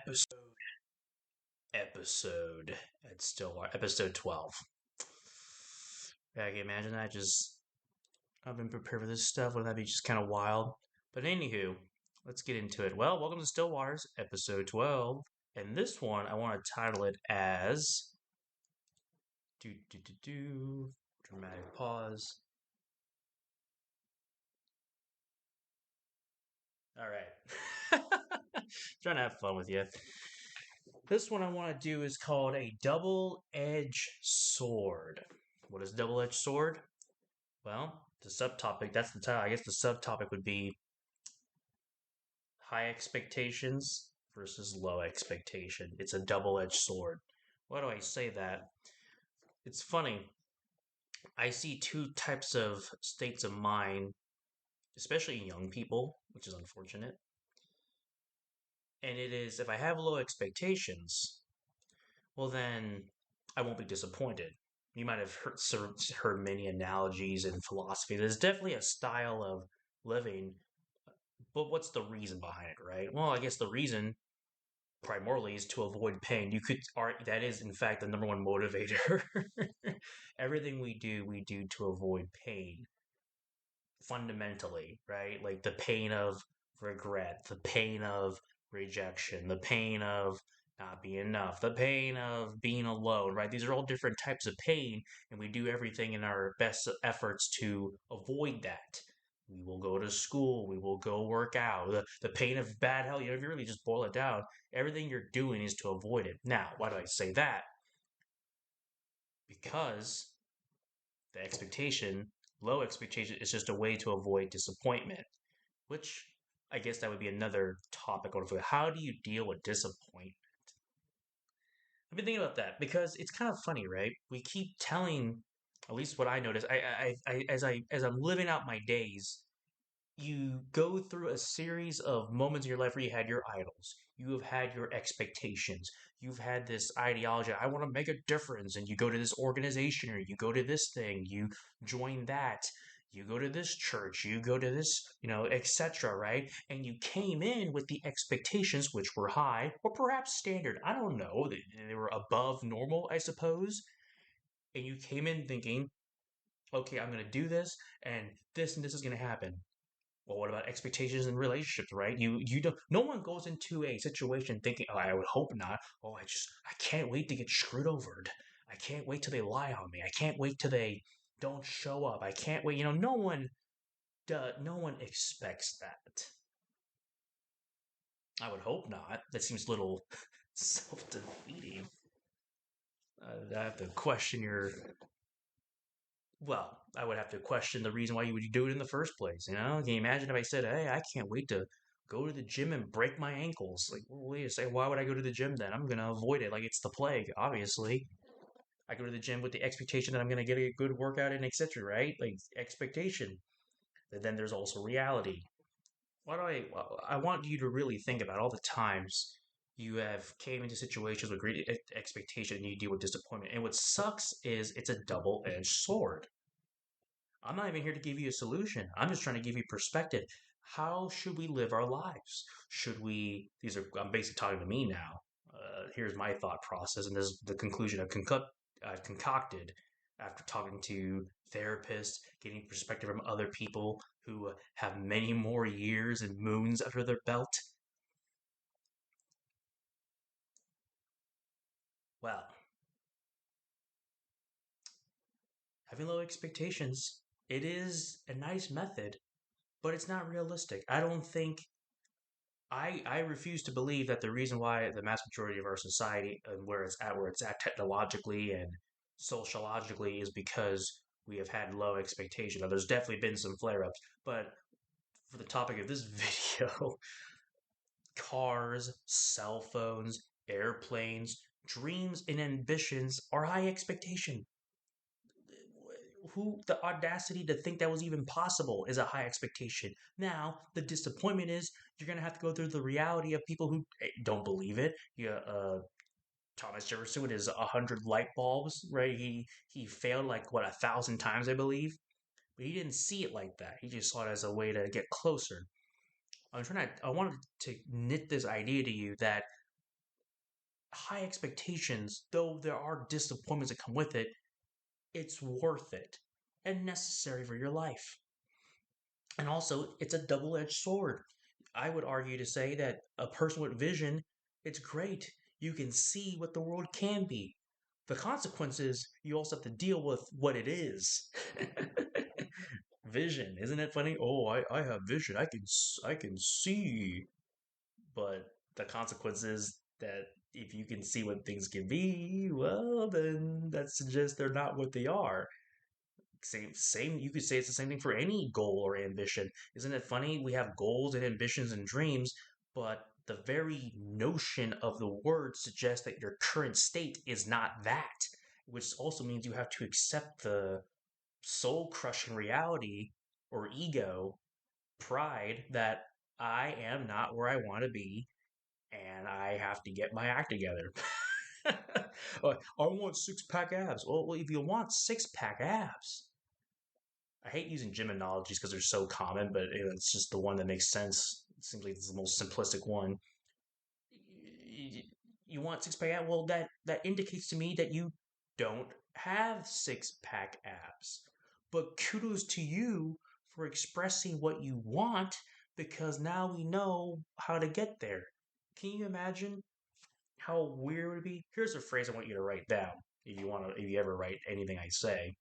episode at Stillwater, episode 12. Yeah, I can imagine that. I've been prepared for this stuff. Wouldn't that be just kind of wild? But anywho, let's get into it. Well, welcome to Stillwater's episode 12. And this one, I want to title it as. Dramatic pause. All right. Trying to have fun with you. This one I want to do is called a double-edged sword. What is double-edged sword? Well, the subtopic, that's the title. I guess the subtopic would be high expectations versus low expectation. It's a double-edged sword. Why do I say that? It's funny. I see two types of states of mind, especially in young people, which is unfortunate. And it is if I have low expectations, well, then I won't be disappointed. You might have heard many analogies in philosophy. There's definitely a style of living, but what's the reason behind it, right? Well, I guess the reason primarily is to avoid pain. You could art that is in fact the number one motivator. Everything we do to avoid pain fundamentally, right? Like the pain of regret, the pain of rejection, the pain of not being enough, the pain of being alone, right? These are all different types of pain, and we do everything in our best efforts to avoid that. We will go to school, we will go work out. The pain of bad health, if you really just boil it down, everything you're doing is to avoid it. Now, why do I say that? Because the expectation, low expectation, is just a way to avoid disappointment, which I guess that would be another topic. How do you deal with disappointment? I've been thinking about that because it's kind of funny, right? We keep telling, at least what I notice, as I'm living out my days, you go through a series of moments in your life where you had your idols, you have had your expectations, you've had this ideology, I want to make a difference, and you go to this organization or you go to this thing, you join that, you go to this church, you go to this, etc., right? And you came in with the expectations, which were high or perhaps standard. I don't know. They were above normal, I suppose. And you came in thinking, okay, I'm going to do this, and this is going to happen. Well, what about expectations in relationships, right? You don't. No one goes into a situation thinking, "Oh, I would hope not." Oh, I can't wait to get screwed over. I can't wait till they lie on me. I can't wait till they don't show up. I can't wait. No one expects that. I would hope not. That seems a little self-defeating. I have to question your. Well, I would have to question the reason why you would do it in the first place. Can you imagine if I said, "Hey, I can't wait to go to the gym and break my ankles"? Like, well, wait a second, why would I go to the gym then? I'm gonna avoid it like it's the plague. Obviously, I go to the gym with the expectation that I'm gonna get a good workout and etc. Right? Like expectation. But then there's also reality. Well, I want you to really think about all the times you have came into situations with great expectation and you deal with disappointment. And what sucks is it's a double-edged sword. I'm not even here to give you a solution. I'm just trying to give you perspective. How should we live our lives? I'm basically talking to me now. Here's my thought process, and this is the conclusion I've concocted after talking to therapists, getting perspective from other people who have many more years and moons under their belt. Well, having low expectations, it is a nice method, but it's not realistic. I refuse to believe that the reason why the mass majority of our society and where it's at technologically and sociologically is because we have had low expectation. Now, there's definitely been some flare ups, but for the topic of this video, cars, cell phones, airplanes, dreams, and ambitions are high expectation. Who the audacity to think that was even possible is a high expectation. Now, the disappointment is you're going to have to go through the reality of people who don't believe it. Yeah, Thomas Jefferson with his 100 light bulbs, right? He failed like what 1,000 times, I believe, but he didn't see it like that. He just saw it as a way to get closer. I wanted to knit this idea to you that high expectations, though there are disappointments that come with it, it's worth it and necessary for your life. And also, it's a double edged sword. I would argue to say that a person with vision, it's great. You can see what the world can be. The consequences, you also have to deal with what it is. Vision, isn't it funny? Oh, I have vision. I can see. But the consequence is that if you can see what things can be, well, then that suggests they're not what they are. Same. You could say it's the same thing for any goal or ambition. Isn't it funny? We have goals and ambitions and dreams, but the very notion of the word suggests that your current state is not that, which also means you have to accept the soul crushing reality or ego, pride that I am not where I want to be and I have to get my act together. I want six pack abs. Well, if you want six pack abs, I hate using gym analogies because they're so common, but it's just the one that makes sense. It seems like it's the most simplistic one. You want six pack abs? Well, that indicates to me that you don't have six pack abs. But kudos to you for expressing what you want because now we know how to get there. Can you imagine how weird it would be? Here's a phrase I want you to write down if you ever write anything I say.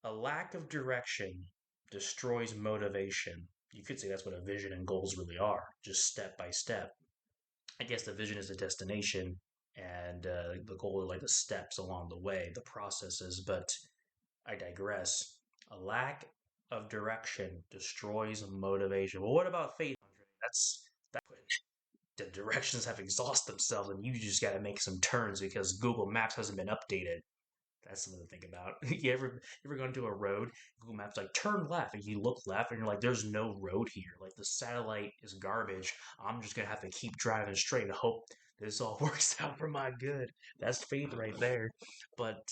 A lack of direction destroys motivation. You could say that's what a vision and goals really are, just step by step. I guess the vision is the destination, and the goal are like the steps along the way, the processes. But I digress. A lack of direction destroys motivation. Well, what about faith, Andre? That the directions have exhausted themselves, and you just got to make some turns because Google Maps hasn't been updated. That's something to think about. You ever gone to a road? Google Maps like turn left, and you look left, and you're like, "There's no road here. Like the satellite is garbage. I'm just gonna have to keep driving straight and hope this all works out for my good." That's faith right there. But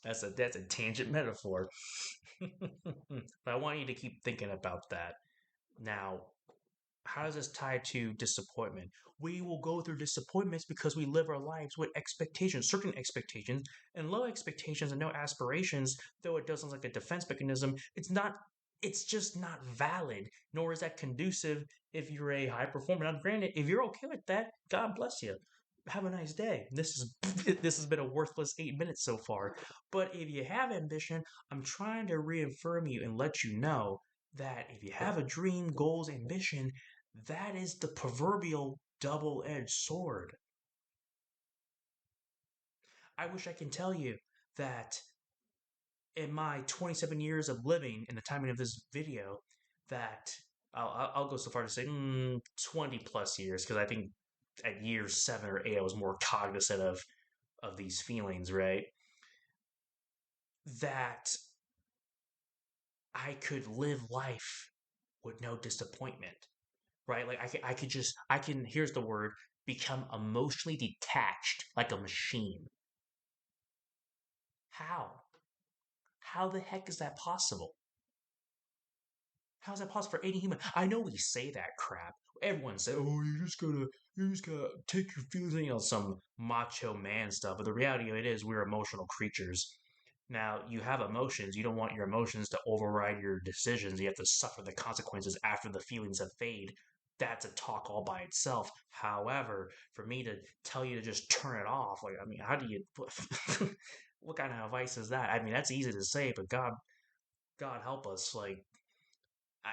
that's a tangent metaphor. But I want you to keep thinking about that. Now, how does this tie to disappointment? We will go through disappointments because we live our lives with expectations, certain expectations, and low expectations and no aspirations, though it does sound like a defense mechanism, it's just not valid, nor is that conducive if you're a high performer. Now, granted, if you're okay with that, God bless you. Have a nice day. This has been a worthless 8 minutes so far. But if you have ambition, I'm trying to reaffirm you and let you know that if you have a dream, goals, ambition, that is the proverbial double edged sword. I wish I can tell you that in my 27 years of living in the timing of this video, that I'll go so far to say 20 plus years, because I think at years 7 or 8, I was more cognizant of these feelings, right? That I could live life with no disappointment, right? Like I can, here's the word, become emotionally detached like a machine. How? How the heck is that possible? How is that possible for any human? I know we say that crap. Everyone says, "Oh, you just gotta take your feelings," some macho man stuff. But the reality of it is, we're emotional creatures. Now, you have emotions. You don't want your emotions to override your decisions. You have to suffer the consequences after the feelings have fade. That's a talk all by itself. However, for me to tell you to just turn it off, like, I mean, how do you? What kind of advice is that? I mean, that's easy to say, but God help us. Like, I,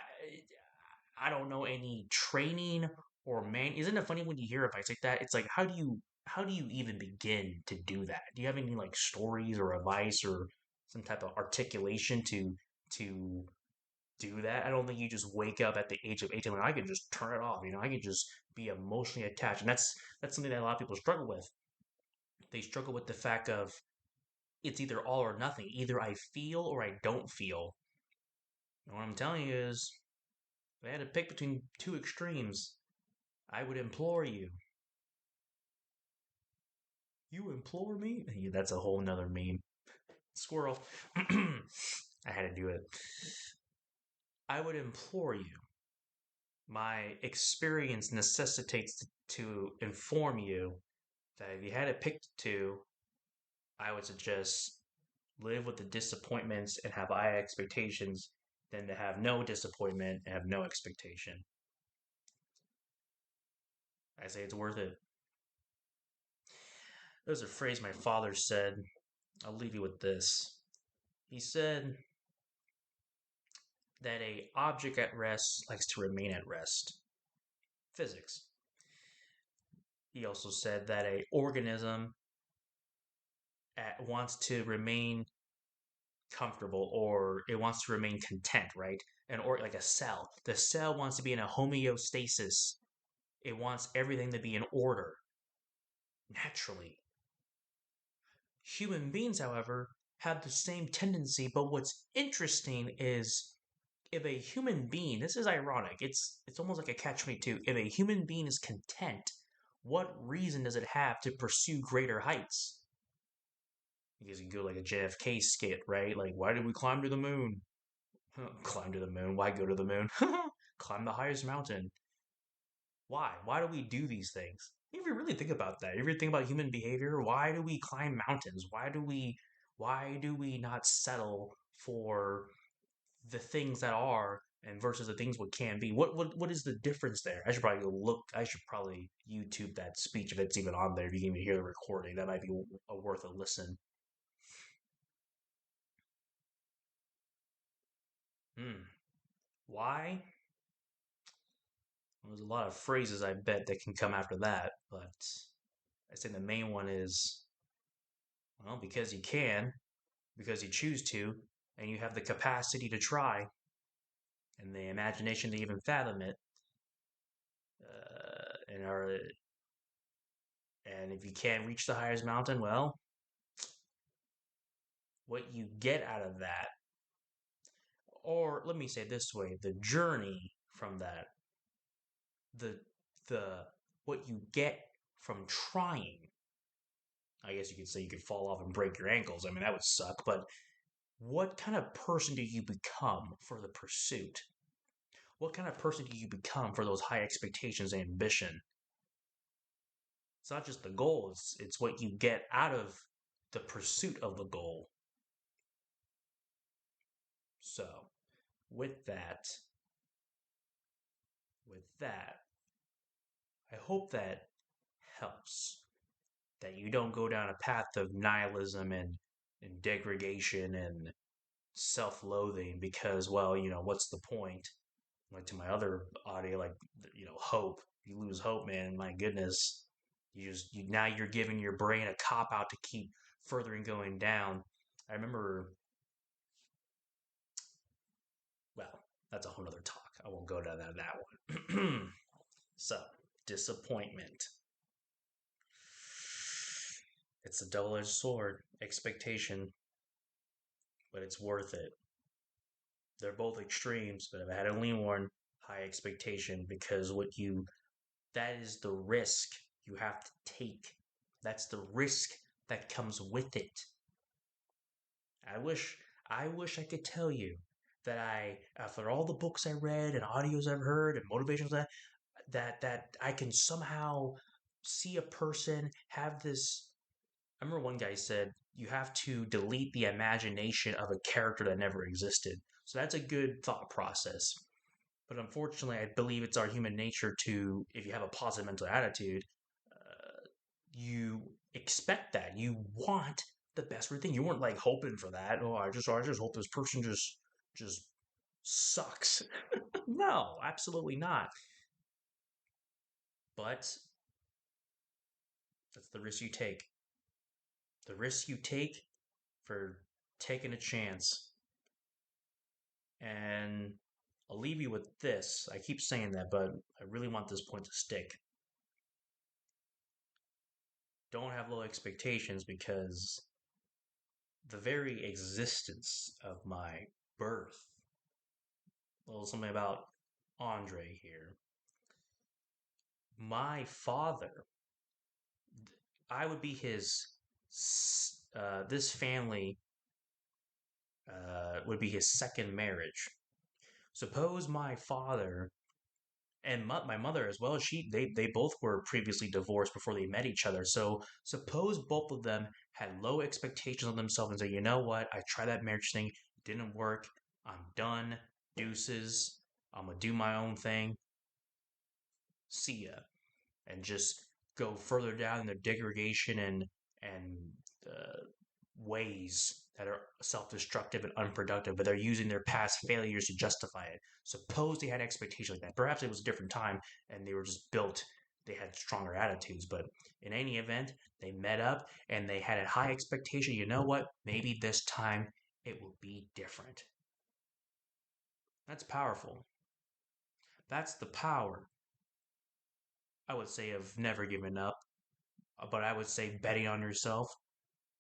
I don't know any training or man. Isn't it funny when you hear advice like that? It's like, how do you even begin to do that? Do you have any like stories or advice or some type of articulation to do that? I don't think you just wake up at the age of 18 like I can just turn it off. I can just be emotionally attached, and that's something that a lot of people struggle with. They struggle with the fact of it's either all or nothing. Either I feel or I don't feel. And what I'm telling you is, if I had to pick between two extremes, I would implore you. You implore me? Yeah, that's a whole nother meme. Squirrel. I had to do it. I would implore you My experience necessitates to inform you that if you had to pick two, I would suggest live with the disappointments and have high expectations than to have no disappointment and have no expectation. I say it's worth it. There's a phrase my father said. I'll leave you with this. He said that a object at rest likes to remain at rest. Physics. He also said that a organism wants to remain comfortable or it wants to remain content, right? Or like a cell. The cell wants to be in a homeostasis. It wants everything to be in order naturally. Human beings, however, have the same tendency, but what's interesting is if a human being, this is ironic, it's almost like a catch 22. If a human being is content, what reason does it have to pursue greater heights? Because you go like a JFK skit, right? Like, why did we climb to the moon? Climb to the moon. Why go to the moon? Climb the highest mountain. Why? Why do we do these things? If you really think about that, if you think about human behavior, why do we climb mountains? Why do we not settle for the things that are and versus the things what can be? What is the difference there? I should probably YouTube that speech if it's even on there. If you can even hear the recording, that might be worth a listen. Hmm. Why? Well, there's a lot of phrases I bet that can come after that, but I think the main one is, well, because you can, because you choose to, and you have the capacity to try and the imagination to even fathom it. And are and if you can't reach the highest mountain, well, what you get out of that, or let me say it this way, the journey from that, the the what you get from trying. I guess you could say you could fall off and break your ankles. I mean, that would suck, but what kind of person do you become for the pursuit? What kind of person do you become for those high expectations and ambition? It's not just the goal, it's what you get out of the pursuit of the goal. So, with that, with that, I hope that helps. That you don't go down a path of nihilism and degradation and self-loathing because, well, what's the point? Like to my other audio, like hope. You lose hope, man. My goodness, now you're giving your brain a cop out to keep furthering going down. I remember, well, that's a whole other talk. I won't go down that one. So, disappointment. It's a double edged sword. Expectation, but it's worth it. They're both extremes, but if I had to lean one, high expectation because that is the risk you have to take. That's the risk that comes with it. I wish I could tell you that after all the books I read and audios I've heard and motivations that I can somehow see a person have this. I remember one guy said you have to delete the imagination of a character that never existed. So that's a good thought process. But unfortunately, I believe it's our human nature to, if you have a positive mental attitude, you expect that. You want the best for thing. You weren't like hoping for that. Oh, I just hope this person just sucks. No, absolutely not. But that's the risk you take. The risk you take for taking a chance. And I'll leave you with this. I keep saying that, but I really want this point to stick. Don't have low expectations because the very existence of my birth, a little something about Andre here. My father, I would be this family would be his second marriage. Suppose my father And my mother as well. They both were previously divorced before they met each other. So suppose both of them had low expectations of themselves and say, you know what, I tried that marriage thing, it didn't work. I'm done. Deuces. I'm gonna do my own thing. See ya, and just go further down in the degradation and ways that are self-destructive and unproductive, but they're using their past failures to justify it. Suppose they had expectations like that. Perhaps it was a different time and they were just built. They had stronger attitudes, but in any event, they met up and they had a high expectation. You know what? Maybe this time it will be different. That's powerful. That's the power, I would say, of never giving up, but I would say betting on yourself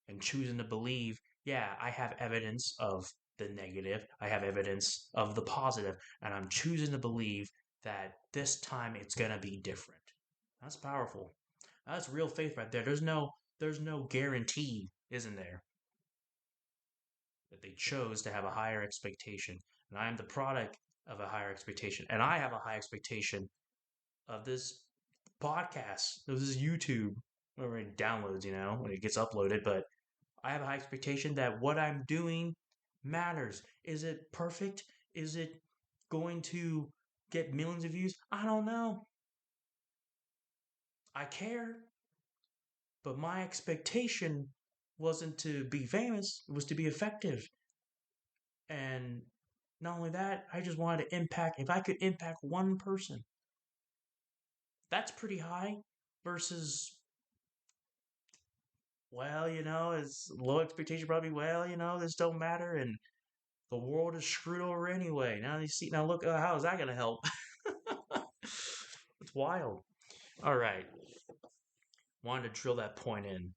and choosing to believe, yeah, I have evidence of the negative, I have evidence of the positive, and I'm choosing to believe that this time it's going to be different. That's powerful. That's real faith right there. There's no guarantee, isn't there, that they chose to have a higher expectation. And I am the product of a higher expectation. And I have a high expectation of this podcast, of this YouTube, whenever it downloads, when it gets uploaded. But I have a high expectation that what I'm doing matters. Is it perfect? Is it going to get millions of views? I don't know. I care, but my expectation wasn't to be famous, it was to be effective. And not only that, I just wanted to impact, if I could impact one person, that's pretty high versus, well, it's low expectation, probably, well, this don't matter. And the world is screwed over anyway. Now you see. Now look, how is that going to help? It's wild. All right, wanted to drill that point in.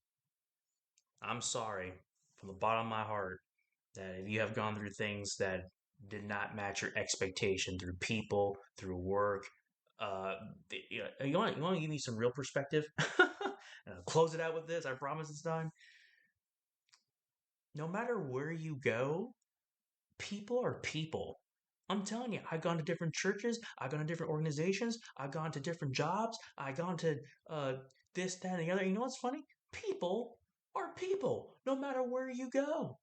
I'm sorry from the bottom of my heart that if you have gone through things that did not match your expectation through people, through work, uh, you want to give me some real perspective? And I'll close it out with this. I promise this time. No matter where you go, people are people. I'm telling you, I've gone to different churches, I've gone to different organizations, I've gone to different jobs, I've gone to uh, this, that, and the other. You know what's funny? People are people, no matter where you go.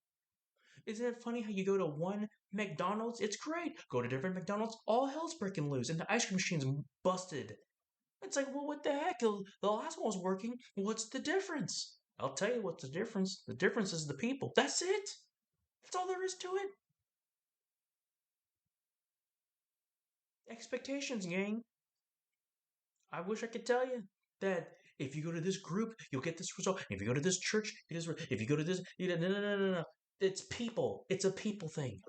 Isn't it funny how you go to one McDonald's? It's great. Go to different McDonald's, all hell's breaking loose, and the ice cream machine's busted. It's like, well, what the heck? The last one was working. What's the difference? I'll tell you what's the difference. The difference is the people. That's it. That's all there is to it. Expectations, gang. I wish I could tell you that if you go to this group, you'll get this result. If you go to this church, you get this. If you go to this, no, no, no, no, no. It's people. It's a people thing.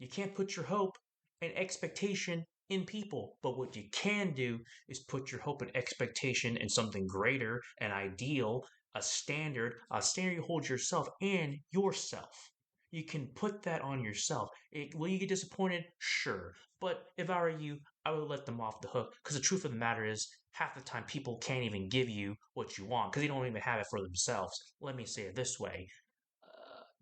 You can't put your hope and expectation in people, but what you can do is put your hope and expectation in something greater, an ideal, a standard you hold yourself and yourself. You can put that on yourself. Will you get disappointed? Sure. But if I were you, I would let them off the hook. Because the truth of the matter is, half the time people can't even give you what you want because they don't even have it for themselves. Let me say it this way,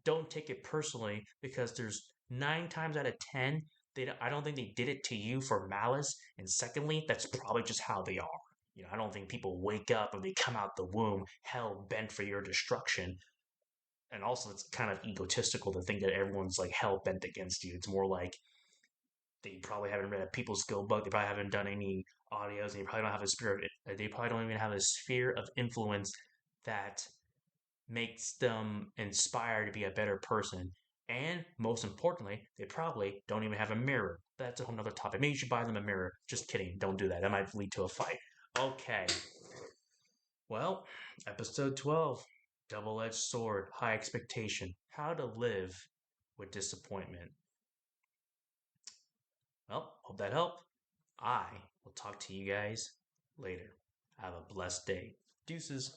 don't take it personally because there's 9 times out of 10, I don't think they did it to you for malice. And secondly, that's probably just how they are. I don't think people wake up and they come out the womb hell bent for your destruction. And also, it's kind of egotistical to think that everyone's like hell bent against you. It's more like they probably haven't read a people skill book. They probably haven't done any audios, and they probably don't have a spirit. They probably don't even have a sphere of influence that makes them inspired to be a better person. And most importantly, they probably don't even have a mirror. That's a whole nother topic. Maybe you should buy them a mirror. Just kidding. Don't do that. That might lead to a fight. Okay. Well, episode 12, Double Edged Sword, High Expectation, How to Live with Disappointment. Well, hope that helped. I will talk to you guys later. Have a blessed day. Deuces.